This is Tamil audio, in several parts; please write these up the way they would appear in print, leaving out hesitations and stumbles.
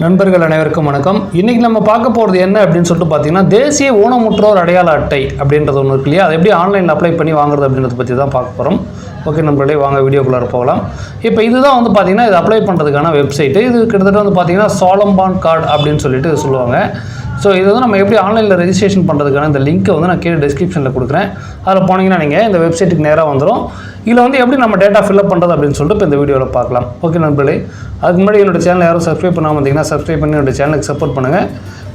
நண்பர்கள் அனைவருக்கும் வணக்கம். இன்றைக்கி நம்ம பார்க்க போகிறது என்ன அப்படின்னு சொல்லிட்டு பார்த்தீங்கன்னா, தேசிய ஊனமுற்றோர் அடையாள அட்டை அப்படின்றது ஒன்று இருக்கு இல்லையா, அது எப்படி ஆன்லைனில் அப்ளை பண்ணி வாங்குறது அப்படின்றத பற்றி தான் பார்க்க போகிறோம். ஓகே நண்பர்களே, வாங்க வீடியோக்குள்ளார போகலாம். இப்போ இதுதான் வந்து பார்த்தீங்கன்னா, இது அப்ளை பண்ணுறதுக்கான வெப்சைட்டு. இது கிட்டத்தட்ட வந்து பார்த்தீங்கன்னா சாலம்பான் கார்டு அப்படின்னு சொல்லிட்டு சொல்லுவாங்க. ஸோ இது வந்து நம்ம எப்படி ஆன்லைனில் ரெஜிஸ்ட்ரேஷன் பண்ணுறதுக்கான இந்த லிங்க்கை வந்து நான் கீழே டிஸ்கிரிப்ஷனில் கொடுக்குறேன். அதில் போனீங்கன்னா நீங்கள் இந்த வெப்சைட்டுக்கு நேராக வந்துடும். இதில் வந்து எப்படி நம்ம டேட்டா ஃபில்அப் பண்ணுறது அப்படின்னு சொல்லிட்டு இப்போ இந்த வீடியோவில் பார்க்கலாம். ஓகே நண்பர்களே, அதுக்கு முன்னாடி என்னோட சேனல் யாரும் சப்ஸ்கிரைப் பண்ணாமல் வந்தீங்கன்னா சப்ஸ்கிரைப் பண்ணி என்னோட சேனலுக்கு சப்போர்ட் பண்ணுங்கள்.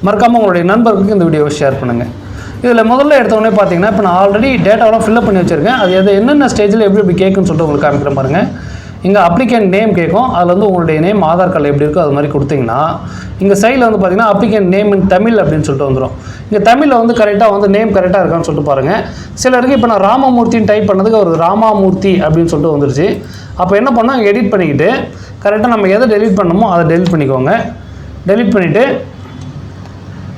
மறக்காமல் உங்களுடைய நண்பர்களுக்கு இந்த வீடியோவை ஷேர் பண்ணுங்கள். இதில் முதல்ல எடுத்தோடனே பார்த்தீங்கன்னா, இப்போ நான் ஆல்ரெடி டேட்டாவெலாம் ஃபில்அப் பண்ணி வச்சுருக்கேன். அது என்னென்ன ஸ்டேஜில் எப்படி கேட்குன்னு சொல்லிட்டு உங்களுக்கு காமிக்கிற பாருங்கள். இங்கே அப்ளிகேண்ட் நேம் கேட்கும். அதில் வந்து உங்களுடைய நேம் ஆதார் கார்டில் எப்படி இருக்கோ அது மாதிரி கொடுத்தீங்கன்னா, இங்கே சைடில் வந்து பார்த்தீங்கன்னா அப்ளிகேண்ட் நேம் இன் தமிழ் அப்படின்னு சொல்லிட்டு வந்துடும். இங்கே தமிழில் வந்து கரெக்டாக வந்து நேம் கரெக்டாக இருக்கான்னு சொல்லிட்டு பாருங்கள். சிலருக்கு இப்போ நான் ராமமூர்த்தின்னு டைப் பண்ணதுக்கு ஒரு ராமாமூர்த்தி அப்படின்னு சொல்லிட்டு வந்துருச்சு. அப்போ என்ன பண்ணால் எடிட் பண்ணிக்கிட்டு கரெக்டாக நம்ம எதை டெலிட் பண்ணணுமோ அதை டெலிட் பண்ணிக்கோங்க. டெலிட் பண்ணிவிட்டு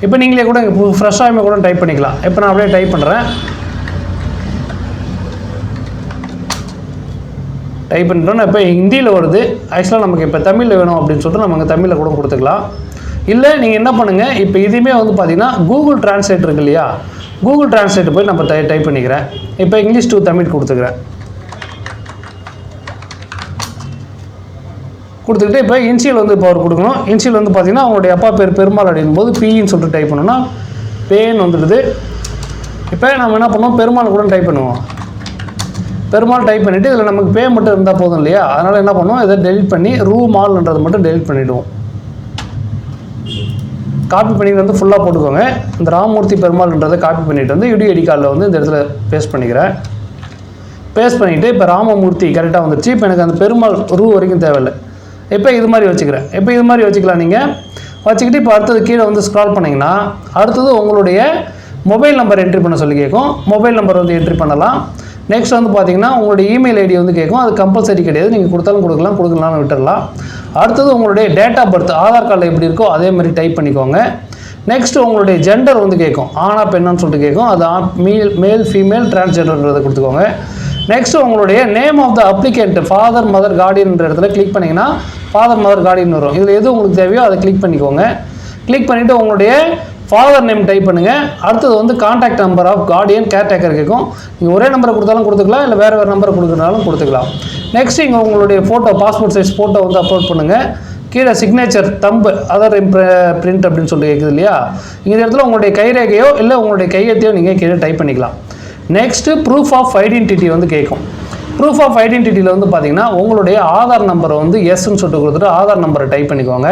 இப்போ நீங்களே கூட இங்கே ஃப்ரெஷ்ஷாக கூட டைப் பண்ணிக்கலாம். இப்போ நான் அப்படியே டைப் பண்ணுறேன். டைப் பண்ணிட்டோன்னா இப்போ ஹிந்தியில் வருது. ஆக்சுவலாக நமக்கு இப்போ தமிழில் வேணும் அப்படின்னு சொல்லிட்டு நம்ம தமிழில் கூட கொடுத்துக்கலாம். இல்லை நீங்கள் என்ன பண்ணுங்கள், இப்போ இதுவுமே வந்து பார்த்தீங்கன்னா கூகுள் டிரான்ஸ்லேட் இருக்கு இல்லையா, கூகுள் டிரான்ஸ்லேட் போய் நம்ம டைப் பண்ணிக்கிறேன். இப்போ இங்கிலீஷ் டு தமிழ் கொடுத்துக்கிறேன். கொடுத்துக்கிட்டு இப்போ இன்சியல் வந்து இப்போ அவர் கொடுக்கணும். இன்சியல் வந்து பார்த்தீங்கன்னா அவங்களுடைய அப்பா பேர் பெருமாள் அப்படிங்கும் போது பின்னு சொல்லிட்டு டைப் பண்ணோன்னா பேன் வந்துடுது. இப்போ நம்ம என்ன பண்ணுவோம், பெருமாள் கூட டைப் பண்ணுவோம். பெருமாள் டைப் பண்ணிவிட்டு இதில் நமக்கு பே மட்டும் இருந்தால் போதும் இல்லையா, அதனால் என்ன பண்ணுவோம், இதை டெலிட் பண்ணி ரூமால்ன்றது மட்டும் டெலிட் பண்ணிவிடுவோம். காப்பி பண்ணிட்டு வந்து ஃபுல்லாக போட்டுக்கோங்க. இந்த ராமமூர்த்தி பெருமாள்ன்றதை காப்பி பண்ணிவிட்டு வந்து யூடிஐடி கார்டில் வந்து இந்த இடத்துல பேஸ்ட் பண்ணிக்கிறேன். பேஸ்ட் பண்ணிவிட்டு இப்போ ராமமூர்த்தி கரெக்டாக வந்துடுச்சு. இப்போ எனக்கு அந்த பெருமாள் ரூ வரைக்கும் தேவையில்லை. இப்போ இது மாதிரி வச்சுக்கிறேன். இப்போ இது மாதிரி வச்சுக்கலாம். நீங்கள் வச்சுக்கிட்டு இப்போ அடுத்தது கீழே வந்து ஸ்க்ரால் பண்ணிங்கன்னா அடுத்தது உங்களுடைய மொபைல் நம்பர் என்ட்ரி பண்ண சொல்லி கேட்கும். மொபைல் நம்பர் வந்து என்ட்ரி பண்ணலாம். நெக்ஸ்ட் வந்து பார்த்தீங்கன்னா உங்களுடைய இமெயில் ஐடி வந்து கேட்கும். அது கம்பல்சரி கிடையாது, நீங்கள் கொடுத்தாலும் கொடுக்கலாம்னு விட்டுடலாம். அடுத்தது உங்களுடைய டேட் ஆஃப் பர்த் ஆதார் கார்டில் எப்படி இருக்கோ அதே மாதிரி டைப் பண்ணிக்கோங்க. நெக்ஸ்ட் உங்களுடைய ஜெண்டர் வந்து கேட்கும், ஆனா பெண்ணான்னு சொல்லிட்டு கேட்கும். அது மேல் ஃபீமேல் டிரான்ஸ்ஜெண்டர்ன்றதை கொடுத்துக்கோங்க. நெக்ஸ்ட் உங்களுடைய name of the applicant father mother கார்டியன்ற இடத்துல கிளிக் பண்ணிங்கன்னா ஃபாதர் மதர் கார்டியன் வரும். இதில் எது உங்களுக்கு தேவையோ அதை கிளிக் பண்ணிக்கோங்க. கிளிக் பண்ணிவிட்டு உங்களுடைய ஃபாதர் நேம் டைப் பண்ணுங்கள். அடுத்தது வந்து contact number of guardian caretaker கேட்கும். நீங்கள் ஒரே நம்பரை கொடுத்தாலும் கொடுத்துக்கலாம், இல்லை வேறு நம்பரை கொடுக்குறனாலும் கொடுத்துக்கலாம். நெக்ஸ்ட் இங்கே உங்களுடைய ஃபோட்டோ பாஸ்போர்ட் சைஸ் ஃபோட்டோ வந்து அப்லோட் பண்ணுங்கள். கீழே சிக்னேச்சர் தம்பு அதர் பிரிண்ட் அப்படின்னு சொல்லிட்டு கேட்குது இல்லையா, இந்த இடத்துல உங்களுடைய கைரேகையோ இல்லை உங்களுடைய கையெழுத்தையோ நீங்கள் கீழே டைப் பண்ணிக்கலாம். நெக்ஸ்ட்டு ப்ரூஃப் ஆஃப் ஐடென்டிட்டி வந்து கேட்கும். ப்ரூஃப் ஆஃப் ஐடென்டிட்டியில் வந்து பார்த்தீங்கன்னா உங்களுடைய ஆதார் நம்பரை வந்து எஸ்ன்னு சொல்லிட்டு கொடுத்துட்டு ஆதார் நம்பரை டைப் பண்ணிக்கோங்க.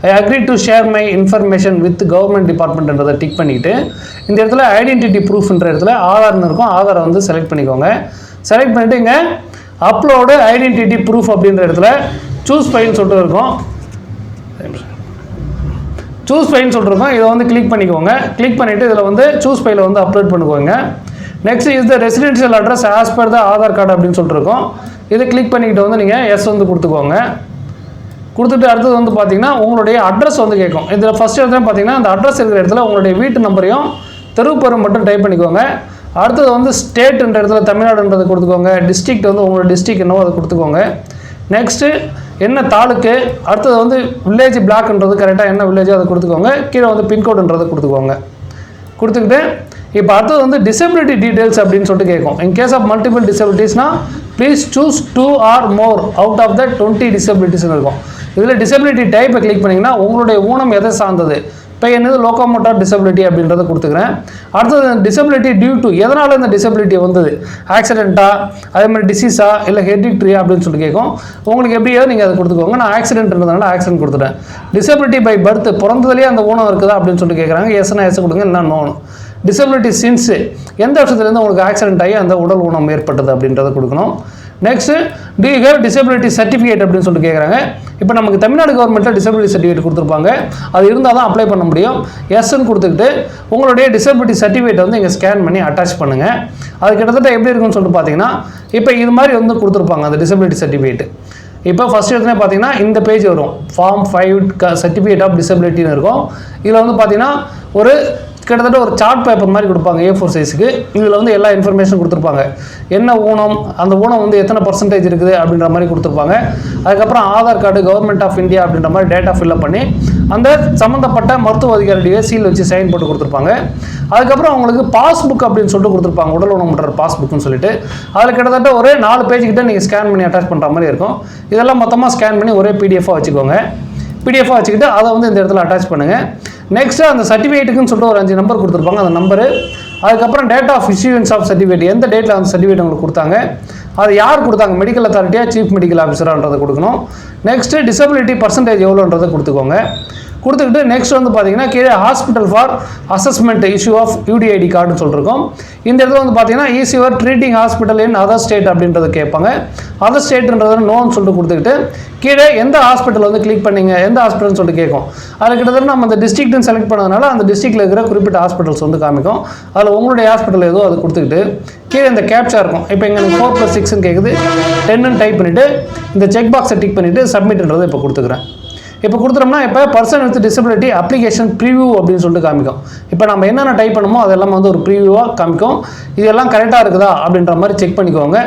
I agree to share my information with government டிபார்ட்மெண்ட்ன்றதை டிக் பண்ணிவிட்டு இந்த இடத்துல ஐடென்டிட்டி ப்ரூஃப்ன்ற இடத்துல ஆதார்னு இருக்கும். ஆதாரை வந்து செலக்ட் பண்ணிக்கோங்க. செலக்ட் பண்ணிவிட்டு இங்கே அப்லோடு ஐடென்டிட்டி ப்ரூஃப் அப்படின்ற இடத்துல சூஸ் ஃபைல்னு சொல்லிட்டு இருக்கும். சூஸ் ஃபைல்னு சொல்லிட்டு இதை வந்து கிளிக் பண்ணிக்கோங்க. கிளிக் பண்ணிவிட்டு இதில் வந்து சூஸ் ஃபைலை வந்து அப்லோட் பண்ணிக்கோங்க. Next is the residential address as per the Aadhaar card அப்படின்னு சொல்லிட்டுருக்கோம். இதை கிளிக் பண்ணிக்கிட்டு வந்து நீங்கள் எஸ் வந்து கொடுத்துக்கோங்க. கொடுத்துட்டு அடுத்தது வந்து பார்த்தீங்கன்னா உங்களுடைய அட்ரஸ் வந்து கேட்கும். இதில் ஃபஸ்ட் இடத்துல பார்த்தீங்கன்னா அந்த அட்ரஸ் இருக்கிற இடத்துல உங்களுடைய வீட்டு நம்பரையும் தெருப்பெரும் மட்டும் டைப் பண்ணிக்கோங்க. அடுத்தது வந்து ஸ்டேட்ன்ற இடத்துல தமிழ்நாடுன்றதை கொடுத்துக்கோங்க. டிஸ்ட்ரிக்ட் வந்து உங்களோட டிஸ்ட்ரிக்ட் என்னவோ அதை கொடுத்துக்கோங்க. நெக்ஸ்ட்டு என்ன தாலுக்கு, அடுத்தது வந்து வில்லேஜ் பிளாக்ன்றது கரெக்டாக என்ன வில்லேஜோ அதை கொடுத்துக்கோங்க. கீழே வந்து பின்கோடுன்றதை கொடுத்துக்கோங்க. கொடுத்துக்கிட்டு இப்போ அடுத்தது வந்து டிசபிலிட்டி டீடைல்ஸ் அப்படின்னு சொல்லிட்டு கேட்கும். இன் கேஸ் ஆஃப் மல்டிபிள் டிசபிலிட்டிஸ்னால் please choose 2 or more out of the 20 டிசபிலிட்டிஸ்னு இருக்கும். இதில் டிசபிலிட்டி டைப்பை கிளிக் பண்ணிங்கன்னா உங்களுடைய ஊனம் எதை சார்ந்தது, இப்போ என்னது லோகோமோட்டார் டிசபிலிட்டி அப்படின்றத கொடுத்துக்கிறேன். அடுத்தது டிசபிலிட்டி டியூ டு எதனால் இந்த டிசபிலிட்டி வந்தது, ஆக்சிடெண்ட்டா அதே மாதிரி டிசீஸா இல்லை ஹெரிடிட்ரியா அப்படின்னு சொல்லிட்டு கேட்கும். உங்களுக்கு எப்படியோ நீங்கள் அதை கொடுத்துக்கோங்க. நான் ஆக்சிடென்ட்ன்றதுனால ஆக்சிடென்ட் கொடுத்துட்டேன். டிசபிலிட்டி பை பர்த் பிறந்ததுலேயே அந்த ஊனம் இருக்குதா அப்படின்னு சொல்லிட்டு கேட்குறாங்க. எஸ்னா எஸ் கொடுங்க, இல்லை நோணும். டிசபிலிட்டி சின்ஸு எந்த வருஷத்துலேருந்து உங்களுக்கு ஆக்சிடென்ட் ஆகி அந்த உடல் ஊனம் ஏற்பட்டது அப்படின்றத கொடுக்கணும். Next to you have disability certificate அப்படின்னு சொல்லிட்டு கேட்குறாங்க. இப்போ நமக்கு தமிழ்நாடு கவர்மெண்ட்டில் டிசபிலிட்டி சர்டிஃபிகேட் கொடுத்துருப்பாங்க. அது இருந்தால் தான் அப்ளை பண்ண முடியும். எஸ்ன்னு கொடுத்துக்கிட்டு உங்களுடைய டிசபிலிட்டி சர்டிஃபிகேட் வந்து இங்கே ஸ்கேன் பண்ணி அட்டாச் பண்ணுங்கள். அது கிட்டத்தட்ட எப்படி இருக்குன்னு சொல்லிட்டு பார்த்தீங்கன்னா இப்போ இது மாதிரி வந்து கொடுத்துருப்பாங்க அந்த டிசபிலிட்டி சர்டிஃபிகேட். இப்போ ஃபஸ்ட் இடத்துல பார்த்தீங்கன்னா இந்த பேஜ் வரும், ஃபார்ம் 5 சர்டிஃபிகேட் ஆஃப் டிசபிலிட்டின்னு இருக்கும். இதில் வந்து பார்த்தீங்கன்னா ஒரு கிட்டத்தட்ட ஒரு சார்ட் பேப்பர் மாதிரி கொடுப்பாங்க A4 சைஸுக்கு. இதில் வந்து எல்லா இன்ஃபர்மேஷன் கொடுத்துருப்பாங்க. என்ன ஊனம், அந்த ஊனம் வந்து எத்தனை பர்சன்டேஜ் இருக்குது அப்படின்ற மாதிரி கொடுத்துருப்பாங்க. அதுக்கப்புறம் Aadhaar card, government of India அப்படின்ற மாதிரி டேட்டா ஃபில்அப் பண்ணி அந்த சம்மந்தப்பட்ட மருத்துவ அதிகாரியுடைய சீல் வச்சு சைன் போட்டு கொடுத்துருப்பாங்க. அதுக்கப்புறம் அவங்களுக்கு பாஸ்புக் அப்படின்னு சொல்லிட்டு கொடுத்துருப்பாங்க, உடல் ஊனமுற்றோர் பாஸ்புக்னு சொல்லிட்டு. அதில் கிட்டத்தட்ட ஒரு 4 பேஜ் கிட்ட நீங்கள் ஸ்கேன் பண்ணி அட்டாச் பண்ணுற மாதிரி இருக்கும். இதெல்லாம் மொத்தமாக ஸ்கேன் பண்ணி ஒரே பிடிஎஃபாக வச்சுக்கோங்க. பிடிஎஃபாக வச்சுக்கிட்டு அதை வந்து இந்த இடத்துல அட்டாச் பண்ணுங்கள். நெக்ஸ்ட்டு அந்த சர்டிஃபிகேட்டுக்குன்னு சொல்லிட்டு ஒரு 5 நம்பர் கொடுத்துருப்பாங்க. அந்த நம்பரு, அதுக்கப்புறம் date of issuance of certificate, எந்த டேட்டில் அந்த சர்டிஃபிகேட் உங்களுக்கு கொடுத்தாங்க, அது யார் கொடுத்தாங்க, மெடிக்கல் அத்தாரிட்டியாக சீஃப் மெடிக்கல் ஆஃபீஸரான்றதை கொடுக்கணும். நெக்ஸ்ட்டு டிசபிலிட்டி பர்சன்டேஜ் எவ்வளோன்றதை கொடுத்துக்கோங்க. கொடுத்துக்கிட்டு நெக்ஸ்ட் வந்து பார்த்தீங்கன்னா கீழே hospital for assessment issue of UDID கார்டுன்னு சொல்லியிருக்கோம். இந்த இடத்துல வந்து பார்த்தீங்கன்னா is your treating hospital in other state அப்படின்றத கேட்பாங்க. அதர் ஸ்டேட்ன்றது நோன்னு சொல்லிட்டு கொடுத்துக்கிட்டு கீழே எந்த ஹாஸ்பிட்டல் வந்து கிளிக் பண்ணிங்க, எந்த ஹாஸ்பிட்டல்னு சொல்லிட்டு கேட்கும். அதில் கிட்டத்தட்ட நம்ம அந்த டிஸ்ட்ரிக்ட்னு செலக்ட் பண்ணதுனால அந்த டிஸ்ட்ரிக்ட்டில் இருக்கிற குறிப்பிட்ட ஹாஸ்பிட்டல்ஸ் வந்து காமிக்கும். அதில் உங்களுடைய ஹாஸ்பிட்டல் ஏதோ அது கொடுத்துக்கிட்டு கீழே இந்த கேப்சா இருக்கும். இப்போ இங்கே எனக்கு 4+6 கேட்குது, 10 டைப் பண்ணிவிட்டு இந்த செக் பாக்ஸை டிக் பண்ணிவிட்டு சப்மிட்ன்றதை இப்போ கொடுத்துக்கிறேன். இப்போ கொடுத்துட்டோம்னா இப்போ person with disability application preview அப்படின்னு சொல்லிட்டு காமிக்கும். இப்போ நம்ம என்னென்ன டைப் பண்ணுமோ அதெல்லாம் வந்து ஒரு ப்ரிவியூவாக காமிக்கும். இதெல்லாம் கரெக்டாக இருக்குதா அப்படின்ற மாதிரி செக் பண்ணிக்கோங்க.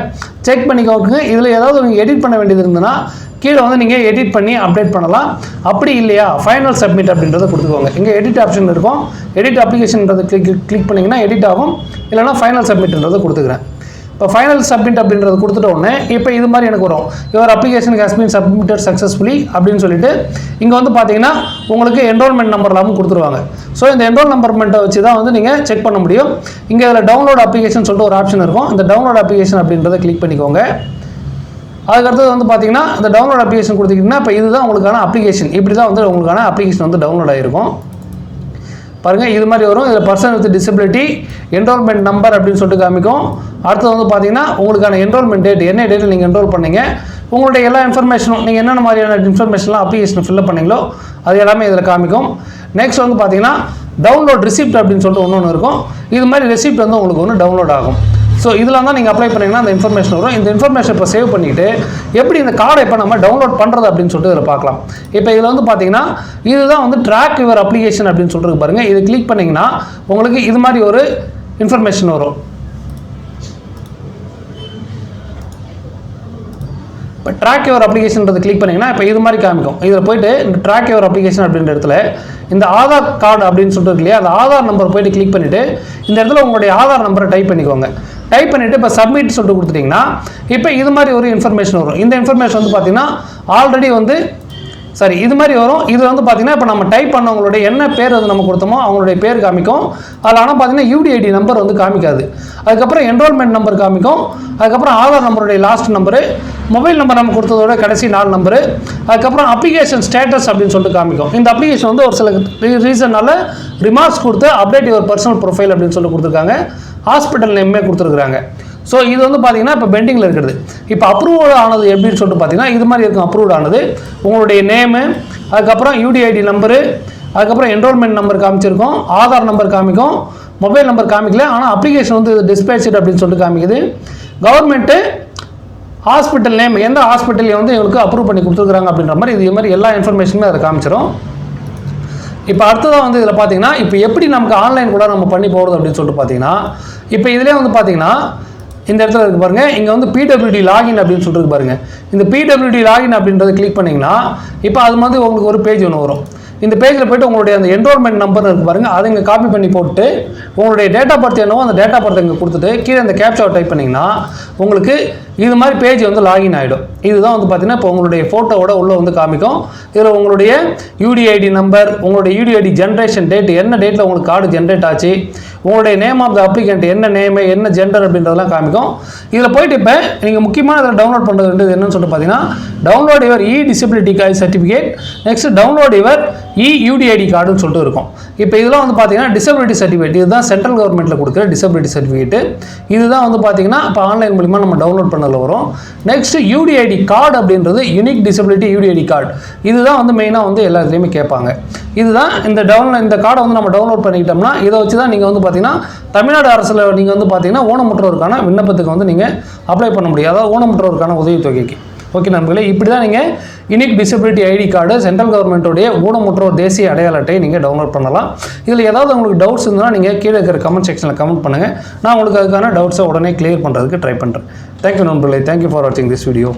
செக் பண்ணிக்கோங்க. இதில் ஏதாவது நீங்கள் எடிட் பண்ண வேண்டியது இருந்ததுன்னா கீழே வந்து நீங்கள் எடிட் பண்ணி அப்டேட் பண்ணலாம். அப்படி இல்லையா ஃபைனல் சப்மிட் அப்படின்றத கொடுத்துக்கோங்க. இங்கே எடிட் ஆப்ஷன் இருக்கும். எடிட் அப்ளிகேஷன்ன்றதை கிளிக் பண்ணிங்கன்னா எடிட் ஆகும். இல்லைனா ஃபைனல் சப்மிட்ன்றதை கொடுத்துக்கிறேன். இப்போ ஃபைனல் சப்மிட் அப்படின்றது கொடுத்துட்ட உடனே இப்போ இது மாதிரி எனக்கு வரும், your application has been submitted successfully அப்படின்னு சொல்லிட்டு இங்கே வந்து பார்த்தீங்கன்னா உங்களுக்கு என்ரோல்மெண்ட் நம்பர் இல்லாமல் கொடுத்துருவாங்க. ஸோ இந்த என்ரோல்மெண்ட்டை வச்சு தான் வந்து நீங்கள் செக் பண்ண முடியும். இங்கே இதில் டவுன்லோட் அப்ளிகேஷன் சொல்லிட்டு ஒரு ஆப்ஷன் இருக்கும். இந்த டவுன்லோட் அப்ளிகேஷன் அப்படின்றத கிளிக் பண்ணிக்கோங்க. அதுக்கடுத்தது வந்து பார்த்தீங்கன்னா இந்த டவுன்லோட் அப்ளிகேஷன் கொடுத்தீங்கன்னா இப்போ இதுதான் உங்களுக்கான அப்ளிகேஷன். இப்படி தான் வந்து உங்களுக்கான அப்ளிகேஷன் வந்து டவுன்லோட் ஆகிருக்கும். பாருங்கள், இது மாதிரி வரும். இதில் person with disability enrolment number அப்படின்னு சொல்லிட்டு காமிக்கும். அடுத்தது வந்து பார்த்தீங்கன்னா உங்களுக்கான என்ரோல்மெண்ட் டேட், என்ன டேட்டில் நீங்கள் என்ரோல் பண்ணீங்க, உங்களுடைய எல்லா இன்ஃபர்மேஷனும் நீங்கள் என்னென்ன மாதிரியான இன்ஃபர்மேஷன்லாம் அப்ளிகேஷன் ஃபில்அப் பண்ணீங்களோ அது எல்லாமே இதில் காமிக்கும். நெக்ஸ்ட் வந்து பார்த்தீங்கன்னா டவுன்லோட் ரிசிப்ட் அப்படின்னு சொல்லிட்டு ஒன்று இருக்கும். இது மாதிரி ரெசிப்ட் வந்து உங்களுக்கு ஒன்று டவுன்லோட் ஆகும். ஸோ இதெல்லாம் தான் நீங்கள் அப்ளை பண்ணிங்கன்னா அந்த இன்ஃபர்மேஷன் வரும். இந்த இன்ஃபர்மேஷன் இப்போ சேவ் பண்ணிவிட்டு எப்படி இந்த கார்டை இப்போ நம்ம டவுன்லோட் பண்ணுறது அப்படின்னு சொல்லிட்டு இதில் பார்க்கலாம். இப்போ இதில் வந்து பார்த்தீங்கன்னா இதுதான் வந்து ட்ராக் யுவர் அப்ளிகேஷன் அப்படின்னு சொல்லிட்டு பாருங்கள். இது கிளிக் பண்ணிங்கன்னா உங்களுக்கு இது மாதிரி ஒரு இன்ஃபர்மேஷன் வரும். இப்போ ட்ராக் யுவர் அப்ளிகேஷன்றது கிளிக் பண்ணிங்கன்னா இப்போ இது மாதிரி காமிக்கும். இதில் போய்ட்டு இந்த ட்ராக் யுவர் அப்ளிகேஷன் அப்படின்ற இடத்துல இந்த ஆதார் கார்டு அப்படின்னு சொல்லிட்டு இருக்கு இல்லையா, அந்த ஆதார் நம்பர் போய்ட்டு கிளிக் பண்ணிவிட்டு இந்த இடத்துல உங்களுடைய ஆதார் நம்பரை டைப் பண்ணிக்கோங்க. டைப் பண்ணிவிட்டு இப்போ சப்மிட் சொல்லிட்டு கொடுத்துட்டிங்கன்னா இப்போ இது மாதிரி ஒரு இன்ஃபர்மேஷன் வரும். இந்த இன்ஃபர்மேஷன் வந்து பார்த்தீங்கன்னா ஆல்ரெடி வந்து இது மாதிரி வரும். இது வந்து பார்த்தீங்கன்னா இப்போ நம்ம டைப் பண்ணவங்களுடைய என்ன பேர் வந்து நம்ம கொடுத்தோமோ அவங்களுடைய பேர் காமிக்கும். அதில் ஆனால் பார்த்தீங்கன்னா UDID நம்பர் வந்து காமிக்காது. அதுக்கப்புறம் என்ரோல்மெண்ட் நம்பர் காமிக்கும். அதுக்கப்புறம் ஆதார் நம்பருடைய லாஸ்ட் நம்பரு, மொபைல் நம்பர் நம்ம கொடுத்ததோட கடைசி 4 நம்பரு, அதுக்கப்புறம் அப்ளிகேஷன் ஸ்டேட்டஸ் அப்படின்னு சொல்லிட்டு காமிக்கும். இந்த அப்ளிகேஷன் வந்து ஒரு சில ரீசனால ரிமார்க்ஸ் கொடுத்து அப்டேட் யுவர் பர்சனல் ப்ரொஃபைல் அப்படின்னு சொல்லி கொடுத்துருக்காங்க. ஹாஸ்பிட்டல் நேமே கொடுத்துருக்குறாங்க. ஸோ இது வந்து பார்த்தீங்கன்னா இப்போ பெண்டிங்கில் இருக்கிறது. இப்போ அப்ரூவல் ஆனது எப்படின்னு சொல்லிட்டு பார்த்தீங்கன்னா இது மாதிரி இருக்கும். அப்ரூவல் ஆனது உங்களுடைய நேமு, அதுக்கப்புறம் UDID நம்பரு, அதுக்கப்புறம் என்ரோல்மெண்ட் நம்பர் காமிச்சிருக்கோம், ஆதார் நம்பர் காமிக்கும், மொபைல் நம்பர் காமிக்கல. ஆனால் அப்ளிகேஷன் வந்து டிஸ்பேச்சட் அப்படின்னு சொல்லிட்டு காமிக்குது. கவர்மெண்ட்டு ஹாஸ்பிட்டல் நேம், எந்த ஹாஸ்பிட்டலையும் வந்து எங்களுக்கு அப்ரூவ் பண்ணி கொடுத்துருக்குறாங்க அப்படின்ற மாதிரி இது மாதிரி எல்லா இன்ஃபர்மேஷனுமே அதை காமிச்சிடும். இப்போ அடுத்ததாக வந்து இதில் பார்த்தீங்கன்னா இப்போ எப்படி நமக்கு ஆன்லைன் கூட நம்ம பண்ணி போகிறது அப்படின்னு சொல்லிட்டு பார்த்தீங்கன்னா இப்போ இதிலே வந்து பார்த்தீங்கன்னா இந்த இடத்துல இருக்கு பாருங்க, இங்கே வந்து PWD லாகின் அப்படின்னு சொல்லிட்டு பாருங்க. இந்த PWD லாகின் அப்படின்றத கிளிக் பண்ணிங்கன்னா இப்போ அது மாதிரி உங்களுக்கு ஒரு பேஜ் ஒன்று வரும். இந்த பேஜில் போய்ட்டு உங்களுடைய அந்த என்ரோல்மெண்ட் நம்பர் இருக்குது பாருங்கள், அதை இங்கே காப்பி பண்ணி போட்டு உங்களுடைய டேட் ஆஃப் பர்த் என்னவோ அந்த டேட் ஆஃப் பர்த் இங்கே கொடுத்துட்டு கீழே இந்த கேப்சாவை டைப் பண்ணிங்கன்னா உங்களுக்கு இது மாதிரி பேஜ் வந்து லாகின் ஆகிடும். இதுதான் வந்து பார்த்தீங்கன்னா இப்போ உங்களுடைய ஃபோட்டோவோட உள்ளே வந்து காமிக்கும். இதில் உங்களுடைய UDID நம்பர், உங்களுடைய UDID ஜென்ரேஷன் டேட், என்ன டேட்டில் உங்களுக்கு கார்டு ஜென்ரேட் ஆச்சு, உங்களுடைய நேம் ஆஃப் த அப்ளிகண்ட், என்ன நேமு, என்ன ஜெண்டர் அப்படின்றதெல்லாம் காமிக்கும். இதில் போய்ட்டு இப்போ நீங்கள் முக்கியமான இதில் டவுன்லோட் பண்ணுறது என்னன்னு சொல்லிட்டு பார்த்தீங்கன்னா download your disability card certificate, next download your UDID கார்டுன்னு சொல்லிட்டு இருக்கும். இப்போ இதெல்லாம் வந்து பார்த்தீங்கன்னா டிசபிலிட்டி சர்டிஃபிகேட், இதுதான் சென்ட்ரல் கவர்மெண்ட்டில் கொடுக்குற டிசபிலிட்டி சர்டிஃபிகேட்டு. இதுதான் வந்து பார்த்தீங்கன்னா இப்போ ஆன்லைன் மூலிமா நம்ம டவுன்லோட் பண்ணதில் வரும். நெக்ஸ்ட் UDID கார்டு அப்படின்றது யூனிக் டிசபிலிட்டி UDID கார்டு. இதுதான் வந்து மெயினாக வந்து எல்லா இதுலேயுமே கேட்பாங்க. இதுதான் இந்த கார்டை வந்து நம்ம டவுன்லோட் பண்ணிக்கிட்டோம்னா இதை வச்சு தான் நீங்கள் வந்து பார்த்தீங்கன்னா தமிழ்நாடு அரசில் நீங்கள் வந்து பார்த்தீங்கன்னா ஊனமுற்றோருக்கான விண்ணப்பத்துக்கு வந்து நீங்கள் அப்ளை பண்ண முடியும். அதாவது ஊனமுற்றோருக்கான உதவித்தொகைக்கு. ஓகே நண்பர்களே, இப்படி தான் நீங்கள் unique disability ID card central கவர்மெண்ட்டுடைய ஊனமுற்றோர் தேசிய அடையாள அட்டையை நீங்கள் டவுன்லோட் பண்ணலாம். இதில் ஏதாவது உங்களுக்கு டவுட்ஸ் இருந்தால் நீங்கள் கீழே இருக்கிற கமெண்ட் செக்ஷனில் கமெண்ட் பண்ணுங்கள். நான் உங்களுக்கு அதுக்கான டவுட்ஸை உடனே கிளியர் பண்ணுறதுக்கு ட்ரை பண்ணுறேன். தேங்க்யூ நண்பர்களே. தேங்க்யூ ஃபார் வாட்சிங் திஸ் வீடியோ.